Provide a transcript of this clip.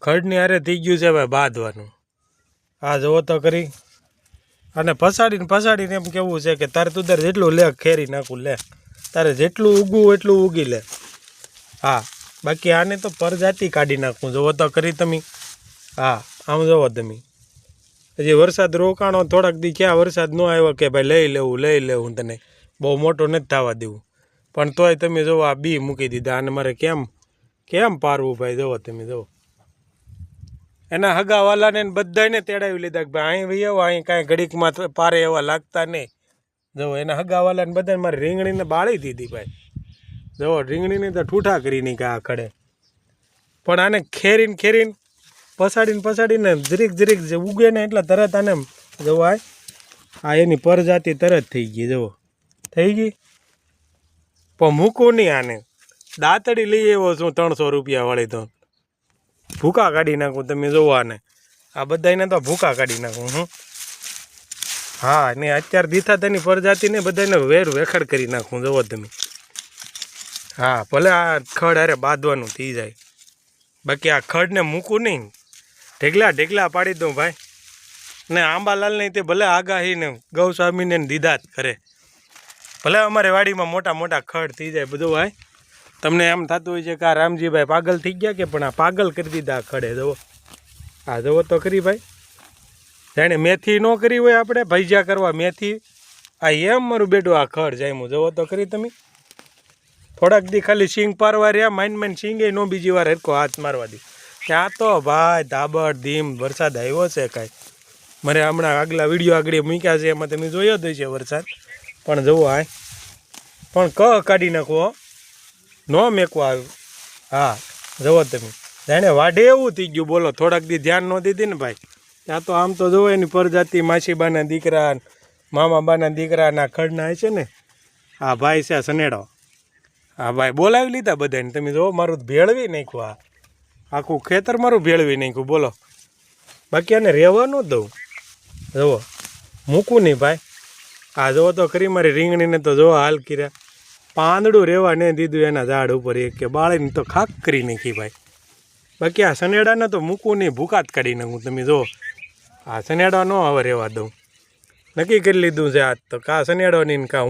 ખડની હારે થઈ ગયું છે ભાઈ બાંધવાનું. આ જુઓ તો કરી. અને પસાડીને એમ કેવું છે કે તારે તું તારે જેટલું લે ખેરી નાખું લે, તારે જેટલું ઉગવું એટલું ઉગી લે. હા, બાકી આને તો પરજાતી કાઢી નાખું. જુઓ તો કરી તમે. હા, આમ જુઓ તમે. હજી વરસાદ રોકાણો થોડાક દી ક્યાં વરસાદ ન આવ્યો કે ભાઈ લઈ લેવું તને બહુ મોટો નથી થવા દેવું. પણ તોય તમે જુઓ આ બી મૂકી દીધા. અને મારે કેમ પારવું ભાઈ? જુઓ તમે જુઓ. એના હગાવાલાને બધાને તેડાવી લીધા કે ભાઈ અહીં ભાઈ અહીં કાંઈ ઘડીકમાં પારે એવા લાગતા નહીં. જુઓ એના હગાવાલાને બધાને મારી રીંગણીને બાળી દીધી ભાઈ. જુઓ રીંગણીને તો ઠૂઠા કરી નહીં કે આ ખડે. પણ આને ખેરીને પસાડીને જરીક જે ઉગે ને એટલે તરત આને જુઓ આ એની પરજાતિ તરત થઈ ગઈ. જુઓ થઈ ગઈ. પણ મૂકું નહીં આને. દાંતડી લઈ આવ્યો છું 300 રૂપિયા વાળી. તો ભૂકા કાઢી નાખું. તમે જોવો આને. આ બધાને તો ભૂકા કાઢી નાખું હું. હા, ને અત્યારે દીથા તેની પ્રજાતિને બધાને વેખડ કરી નાખું. જુઓ તમે. હા, ભલે આ ખડ હારે બાંધવાનું થઈ જાય, બાકી આ ખડને મૂકું નહીં. ઢેગલા પાડી દઉં ભાઈ. ને આંબાલાલને તે ભલે આગાહીને ગૌસ્વામીને દીધા જ કરે. ભલે અમારે વાડીમાં મોટા ખડ થઈ જાય બધું ભાઈ. તમને એમ થતું હોય છે કે આ રામજીભાઈ પાગલ થઈ ગયા કે, પણ આ પાગલ કરી દીધા ખડે. જુઓ આ જુઓ તો કરી ભાઈ. જાણે મેથી ન કરી હોય આપણે ભજીયા કરવા મેથી, આ એમ મારું બેટું આ ખડ જામ્યું. જુઓ તો કરી તમે. થોડાક દી ખાલી સિંગ પારવા રહ્યા, માઇન સિંગે નો બીજી વાર હરકો હાથ મારવા દી. ત્યાં તો ભાઈ ધાબડ ધીમ વરસાદ આવ્યો છે કાંઈ. મારે હમણાં આગલા વિડીયો આગળ મૂક્યા છે એમાં તમે જોયો જ છે વરસાદ. પણ જુઓ આ પણ કાઢી નાખવો, ન મેકવા આવ્યું. હા જુઓ તમે. જાણે વાઢે એવું થઈ ગયું. બોલો થોડાક દી ધ્યાન ન દીધી ને ભાઈ. ત્યાં તો આમ તો જુઓ એની પ્રજાતિ માસીબાના દીકરા, મામાબાના દીકરાના ખડના છે ને. હા ભાઈ છે સનેડો. હા ભાઈ બોલાવી લીધા બધાને. તમે જુઓ મારું ભેળવી નાખ્યું. આખું ખેતર મારું ભેળવી નાખ્યું. બોલો બાકી આને રહેવા ન દઉં. જુઓ મૂકું નહીં ભાઈ. આ જુઓ તો ખરી મારી રીંગણીને તો જુઓ હાલ કર્યા. પાંદડું રહેવા નહીં દીધું એના ઝાડ ઉપર. એક કે બાળીને તો ખાક કરી નાખી ભાઈ. બાકી આ સનેડાને તો મૂકવું નહીં, ભૂકા જ કાઢી નાખું. તમે જુઓ આ સનેડા ન હવે રહેવા દઉં. નક્કી કરી લીધું છે આજ તો. કા સનેડો નહીં કા